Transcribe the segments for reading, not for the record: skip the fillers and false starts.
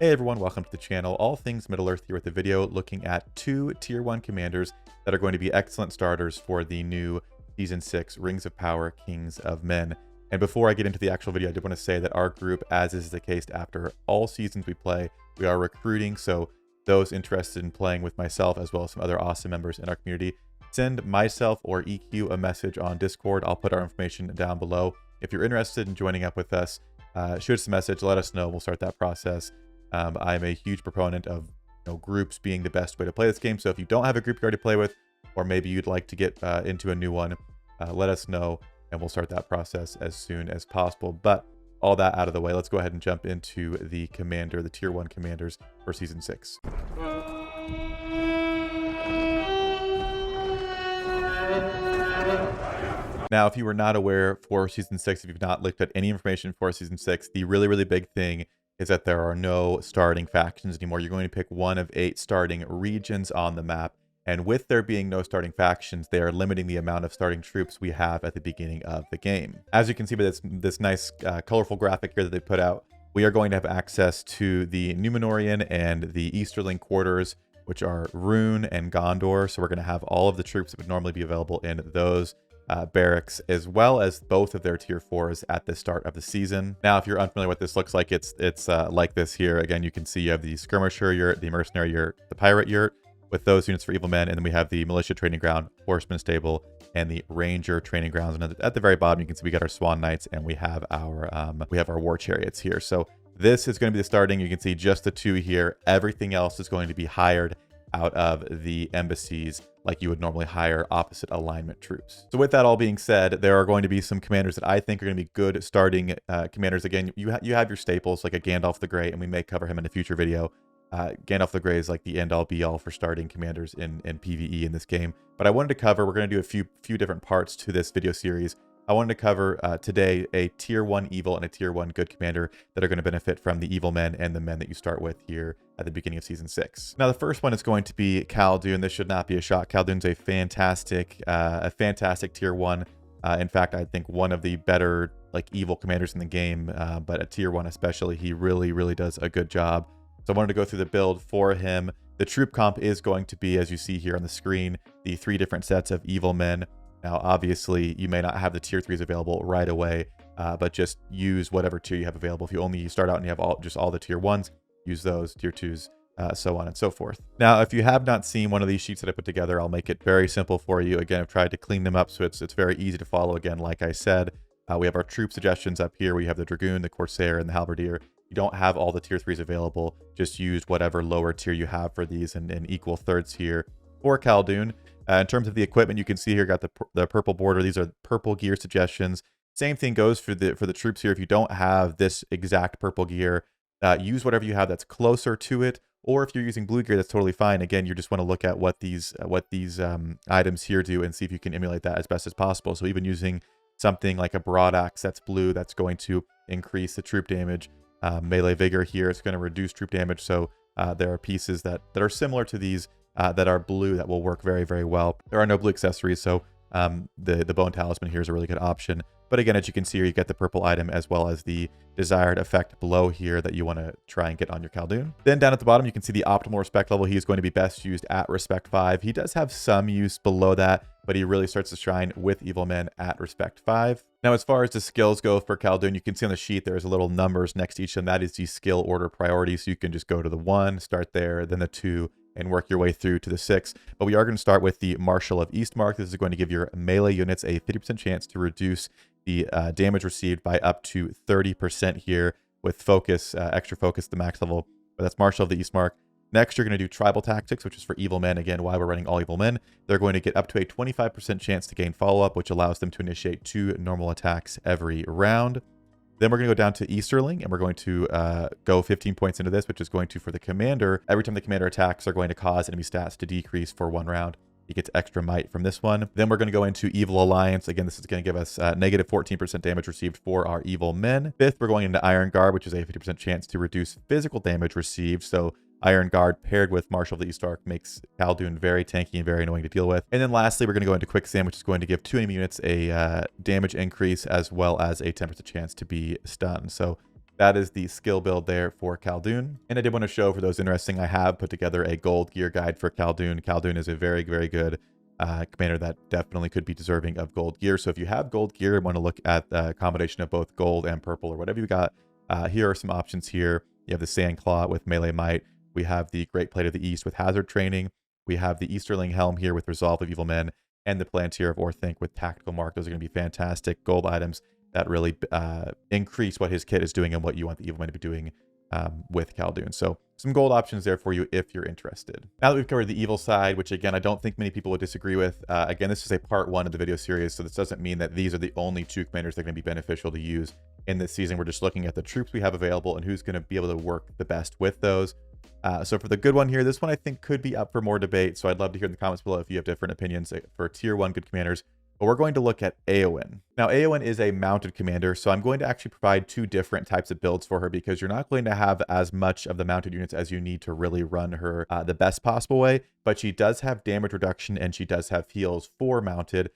Hey everyone, welcome to the channel. All things Middle-earth here with the video looking at two Tier 1 commanders that are going to be excellent starters for the new Season 6 Rings of Power Kings of Men. And before I get into the actual video, I did want to say that our group, as is the case after all seasons we play, we are recruiting. So those interested in playing with myself as well as some other awesome members in our community, send myself or EQ a message on Discord. I'll put our information down below. If you're interested in joining up with us, shoot us a message, let us know. We'll start that process. I'm a huge proponent of groups being the best way to play this game. So if you don't have a group you already play with, or maybe you'd like to get into a new one, let us know and we'll start that process as soon as possible. But all that out of the way, let's go ahead and jump into the commander, the Tier 1 commanders for Season 6. Now, if you were not aware for Season 6, if you've not looked at any information for Season 6, the really big thing is that there are no starting factions anymore. You're going to pick one of 8 starting regions on the map. And with there being no starting factions, they are limiting the amount of starting troops we have at the beginning of the game. As you can see by this nice colorful graphic here that they put out, we are going to have access to the Numenorian and the Easterling quarters, which are Rune and Gondor. So we're going to have all of the troops that would normally be available in those barracks, as well as both of their tier 4s at the start of the season. Now, if you're unfamiliar with what this looks like, it's like this here. Again, you can see you have the skirmisher yurt, the mercenary yurt, the pirate yurt with those units for evil men, and then we have the militia training ground, horseman stable, and the ranger training grounds. And at the very bottom, you can see we got our swan knights and we have our war chariots here. So this is going to be the starting. You can see just the 2 here. Everything else is going to be hired out of the embassies like you would normally hire opposite alignment troops. So with that all being said, there are going to be some commanders that I think are going to be good starting commanders. Again, you have your staples like a Gandalf the Grey, and we may cover him in a future video. Gandalf the Grey is like the end-all be-all for starting commanders in PvE in this game. But I wanted to cover, we're going to do a few different parts to this video series. I wanted to cover today a Tier 1 evil and a Tier 1 good commander that are going to benefit from the evil men and the men that you start with here at the beginning of Season 6. Now, the first one is going to be Calderon. This should not be a shock. Calderon's a fantastic Tier 1. In fact, I think one of the better evil commanders in the game, but at Tier 1 especially, he really does a good job. So I wanted to go through the build for him. The troop comp is going to be, as you see here on the screen, the 3 different sets of evil men. Now, obviously, you may not have the tier 3s available right away, but just use whatever tier you have available. If you start out and you have all the tier 1s, use those, tier 2s, so on and so forth. Now, if you have not seen one of these sheets that I put together, I'll make it very simple for you. Again, I've tried to clean them up so it's very easy to follow. Again, like I said, we have our troop suggestions up here. We have the Dragoon, the Corsair, and the Halberdier. You don't have all the tier 3s available. Just use whatever lower tier you have for these and equal thirds here for Calderon. In terms of the equipment, you can see here, got the purple border. These are purple gear suggestions. Same thing goes for the troops here. If you don't have this exact purple gear, use whatever you have that's closer to it. Or if you're using blue gear, that's totally fine. Again, you just want to look at what these items here do and see if you can emulate that as best as possible. So even using something like a broad axe that's blue, that's going to increase the troop damage. Melee vigor here, it's going to reduce troop damage. So there are pieces that are similar to these that are blue that will work very well. There are no blue accessories, so the bone talisman here is a really good option. But again, as you can see here, you get the purple item as well as the desired effect below here that you want to try and get on your Calderon. Then down at the bottom, you can see the optimal respect level. He is going to be best used at respect 5. He does have some use below that, but he really starts to shine with evil men at respect 5. Now, as far as the skills go for Calderon, you can see on the sheet there's a little numbers next to each of them. That is the skill order priority. So you can just go to the 1, start there, then the 2, and work your way through to the 6. But we are going to start with the Marshal of Eastmark. This is going to give your melee units a 50% chance to reduce the damage received by up to 30% here with focus, extra focus at the max level. But that's Marshal of the Eastmark. Next, you're going to do Tribal Tactics, which is for evil men. Again, why we're running all evil men. They're going to get up to a 25% chance to gain follow-up, which allows them to initiate 2 normal attacks every round. Then we're going to go down to Easterling, and we're going to go 15 points into this, which is going to, for the commander, every time the commander attacks, are going to cause enemy stats to decrease for 1 round. He gets extra might from this one. Then we're going to go into Evil Alliance. Again, this is going to give us negative 14% damage received for our evil men. Fifth, we're going into Iron Guard, which is a 50% chance to reduce physical damage received. So Iron Guard paired with Marshal of the Eastmark makes Calderon very tanky and very annoying to deal with. And then lastly, we're going to go into Quicksand, which is going to give 2 enemy units a damage increase as well as a 10% chance to be stunned. So That is the skill build there for Calderon. And I did want to show, for those interesting, I have put together a gold gear guide for Calderon. Calderon is a very, very good commander that definitely could be deserving of gold gear. So if you have gold gear and want to look at the combination of both gold and purple or whatever you got, here are some options here. You have the Sandclaw with melee might. We have the Great Plate of the East with hazard training. We have the Easterling Helm here with Resolve of Evil Men, and the Palantir of Orthanc with Tactical Mark. Those are going to be fantastic gold items that really increase what his kit is doing and what you want the Evil Men to be doing with Calderon. So some gold options there for you if you're interested. Now that we've covered the evil side, which again, I don't think many people would disagree with. Again, this is a part 1 of the video series, so this doesn't mean that these are the only 2 commanders that are going to be beneficial to use in this season. We're just looking at the troops we have available and who's going to be able to work the best with those. So for the good one here, this one I think could be up for more debate. So I'd love to hear in the comments below if you have different opinions for tier 1 good commanders. But we're going to look at Eowyn. Now, Eowyn is a mounted commander, so I'm going to actually provide 2 different types of builds for her because you're not going to have as much of the mounted units as you need to really run her the best possible way. But she does have damage reduction and she does have heals for mounted,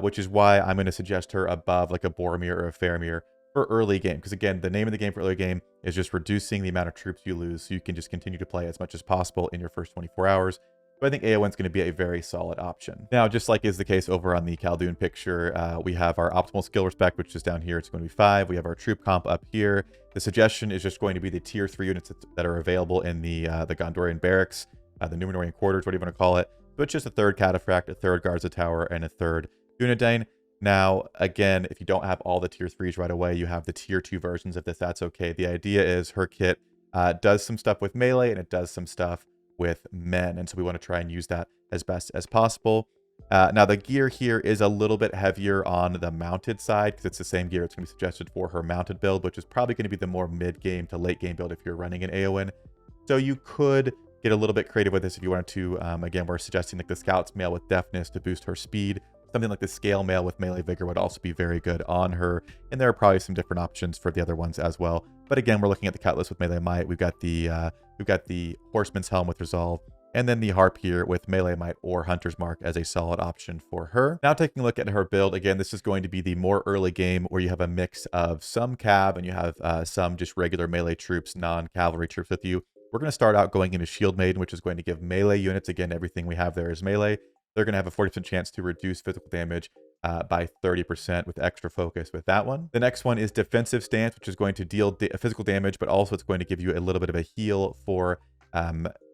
which is why I'm going to suggest her above like a Boromir or a Faramir for early game. Because again, the name of the game for early game is just reducing the amount of troops you lose so you can just continue to play as much as possible in your first 24 hours. So I think Eowyn's going to be a very solid option. Now, just like is the case over on the Calderon picture, we have our optimal skill respect, which is down here. It's going to be 5. We have our troop comp up here. The suggestion is just going to be the tier 3 units that are available in the Gondorian barracks, the Numenorian quarters, what do you want to call it. So it's just a 3rd Cataphract, a 3rd Garza Tower, and a 3rd Dunedain. Now, again, if you don't have all the tier 3s right away, you have the tier 2 versions of this. That's okay. The idea is her kit does some stuff with melee and it does some stuff with men, and so we want to try and use that as best as possible. Now the gear here is a little bit heavier on the mounted side because it's the same gear it's going to be suggested for her mounted build, which is probably going to be the more mid-game to late-game build if you're running an Eowyn. So you could get a little bit creative with this if you wanted to. Again, we're suggesting like the Scout's Mail with Deafness to boost her speed. Something like the Scale Mail with Melee Vigor would also be very good on her, and there are probably some different options for the other ones as well. But again, we're looking at the Cutlass with Melee Might. We've got the Horseman's Helm with Resolve, and then the Harp here with Melee Might or Hunter's Mark as a solid option for her. Now taking a look at her build, again, this is going to be the more early game where you have a mix of some cav and you have some just regular melee troops, non-cavalry troops with you. We're going to start out going into Shield Maiden, which is going to give melee units, again, everything we have there is melee. They're going to have a 40% chance to reduce physical damage by 30% with extra focus with that one. The next one is Defensive Stance, which is going to deal physical damage, but also it's going to give you a little bit of a heal for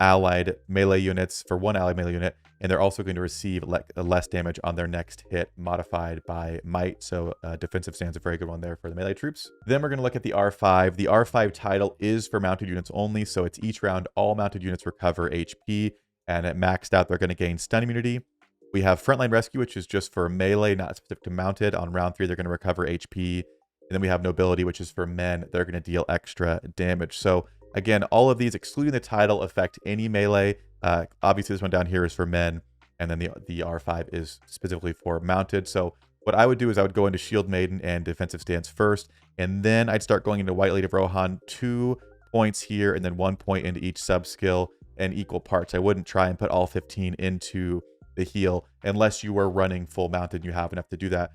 allied melee units, for one allied melee unit, and they're also going to receive less damage on their next hit modified by might. So Defensive Stance is a very good one there for the melee troops. Then we're going to look at the R5. The R5 title is for mounted units only, so it's each round all mounted units recover HP, and at maxed out, they're going to gain stun immunity. We have Frontline Rescue, which is just for melee, not specific to mounted. On round 3, they're going to recover HP. And then we have Nobility, which is for men. They're going to deal extra damage. So again, all of these, excluding the title, affect any melee. Obviously, this one down here is for men. And then the R5 is specifically for mounted. So what I would do is I would go into Shield Maiden and Defensive Stance first. And then I'd start going into White Lady of Rohan, 2 points here, and then 1 point into each sub-skill in equal parts. I wouldn't try and put all 15 into the heal unless you were running full mounted and you have enough to do that,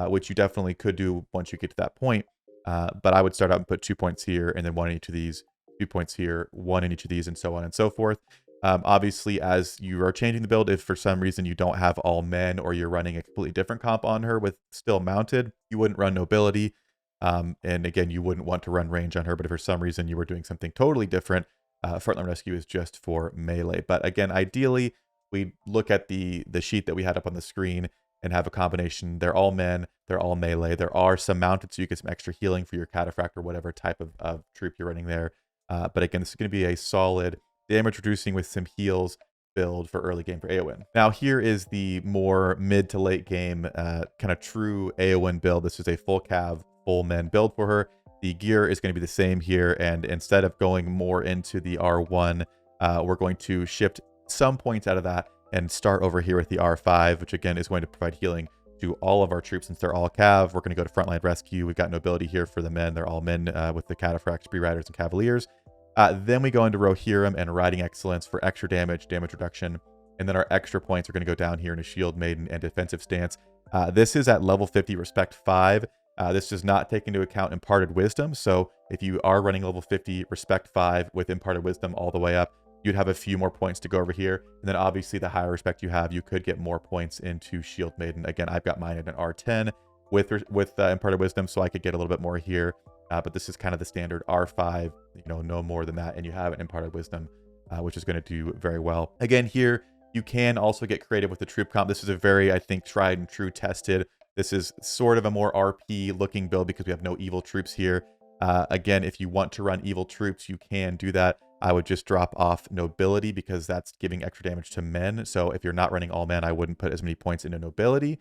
which you definitely could do once you get to that point. But I would start out and put 2 points here and then 1 in each of these, 2 points here, 1 in each of these, and so on and so forth. Obviously, as you are changing the build, if for some reason you don't have all men or you're running a completely different comp on her with still mounted, you wouldn't run Nobility. And again, you wouldn't want to run range on her, but if for some reason you were doing something totally different, Frontline Rescue is just for melee. But again, ideally, we look at the sheet that we had up on the screen and have a combination. They're all men, they're all melee. There are some mounted, so you get some extra healing for your Cataphract or whatever type of troop you're running there. But again, this is going to be a solid damage reducing with some heals build for early game for Eowyn. Now here is the more mid to late game kind of true Eowyn build. This is a full cav, full men build for her. The gear is going to be the same here, and instead of going more into the R1, we're going to shift some points out of that and start over here with the R5, which again is going to provide healing to all of our troops since they're all cav. We're going to go to Frontline Rescue. We've got Nobility here for the men. They're all men with the Cataphracts, Spree Riders, and Cavaliers. Then we go into Rohirrim and Riding Excellence for extra damage reduction. And then our extra points are going to go down here into Shield Maiden and Defensive Stance. This is at level 50 Respect 5. This does not take into account imparted wisdom. So if you are running level 50 respect 5 with imparted wisdom all the way up, you'd have a few more points to go over here. And then obviously the higher respect you have, you could get more points into Shield Maiden. Again, I've got mine at an R10 with imparted wisdom, so I could get a little bit more here. But this is kind of the standard R5, you know, no more than that. And you have an imparted wisdom, which is going to do very well. Again, here, you can also get creative with the troop comp. This is a very, I think, tried and true tested. This is sort of a more RP looking build because we have no evil troops here. Again, if you want to run evil troops, you can do that. I would just drop off nobility because that's giving extra damage to men. So if you're not running all men, I wouldn't put as many points into nobility.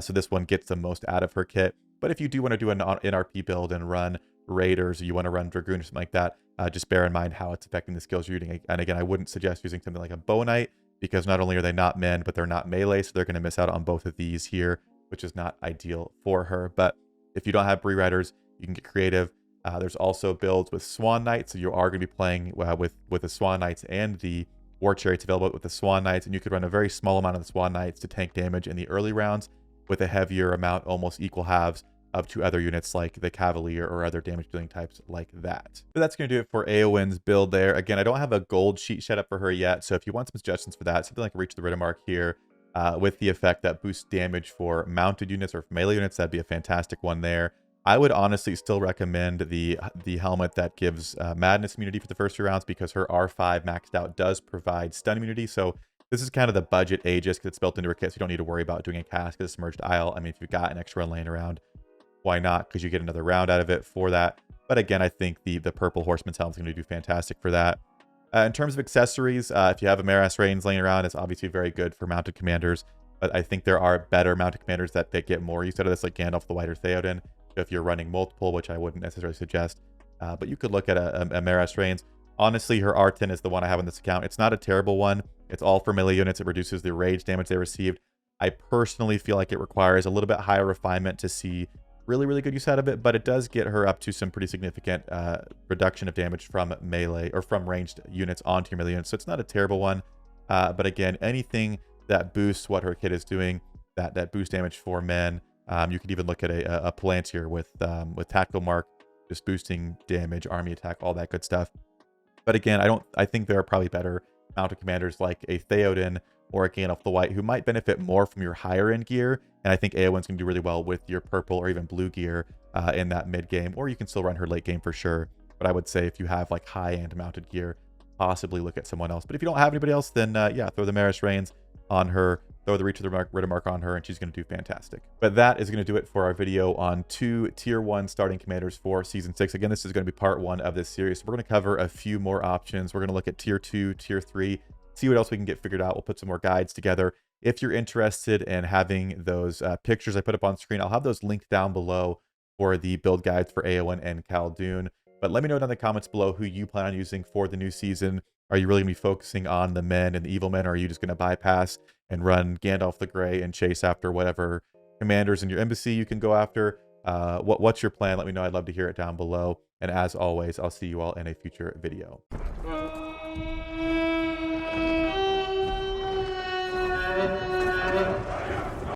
So this one gets the most out of her kit. But if you do want to do an NRP build and run raiders, or you want to run dragoon or something like that, just bear in mind how it's affecting the skills you're using. And again, I wouldn't suggest using something like a bow knight because not only are they not men, but they're not melee. So they're going to miss out on both of these here, which is not ideal for her. But if you don't have Bree Riders, you can get creative. There's also builds with Swan Knights, so you are going to be playing with the Swan Knights and the War Chariots available with the Swan Knights, and you could run a very small amount of the Swan Knights to tank damage in the early rounds with a heavier amount, almost equal halves, up to other units like the Cavalier or other damage dealing types like that. But that's going to do it for Eowyn's build there. Again, I don't have a gold sheet set up for her yet, so if you want some suggestions for that, something like Reach the Riddermark here, with the effect that boosts damage for mounted units or for melee units, that'd be a fantastic one there. I would honestly still recommend the helmet that gives madness immunity for the first 2 rounds because her R5 maxed out does provide stun immunity. So this is kind of the budget Aegis because it's built into her kit, so you don't need to worry about doing a cast as a submerged isle. I mean, if you've got an extra one laying around, why not? Because you get another round out of it for that. But again, I think the purple horseman's helmet is going to do fantastic for that. In terms of accessories, if you have a Maras Reigns laying around, it's obviously very good for mounted commanders. But I think there are better mounted commanders that get more use out of this, like Gandalf the White or Theoden. If you're running multiple, which I wouldn't necessarily suggest, but you could look at a Maras Reigns. Honestly, her R10 is the one I have on this account. It's not a terrible one. It's all for melee units. It reduces the rage damage they received. I personally feel like it requires a little bit higher refinement to see really, really good use out of it, but it does get her up to some pretty significant reduction of damage from melee or from ranged units onto your melee units. So it's not a terrible one. But again, anything that boosts what her kit is doing, that boost damage for men. You could even look at a Palantir with Tactical Mark, just boosting damage, army attack, all that good stuff. But again, I think there are probably better mounted commanders like a Theoden or a Gandalf the White who might benefit more from your higher end gear. And I think Eowyn's going to do really well with your purple or even blue gear in that mid game, or you can still run her late game for sure. But I would say if you have like high end mounted gear, possibly look at someone else. But if you don't have anybody else, then yeah, throw the Maras Reigns on her, throw the Reach of the Riddermark on her, and she's going to do fantastic. But that is going to do it for our video on 2 tier 1 starting commanders for season 6. Again, this is going to be part 1 of this series. So we're going to cover a few more options. We're going to look at tier 2, tier 3, see what else we can get figured out. We'll put some more guides together. If you're interested in having those pictures I put up on screen, I'll have those linked down below for the build guides for Eowyn and Calderon. But let me know down in the comments below who you plan on using for the new season. Are you really going to be focusing on the men and the evil men, or are you just going to bypass and run Gandalf the Grey and chase after whatever commanders in your embassy you can go after? What's your plan? Let me know. I'd love to hear it down below. And as always, I'll see you all in a future video.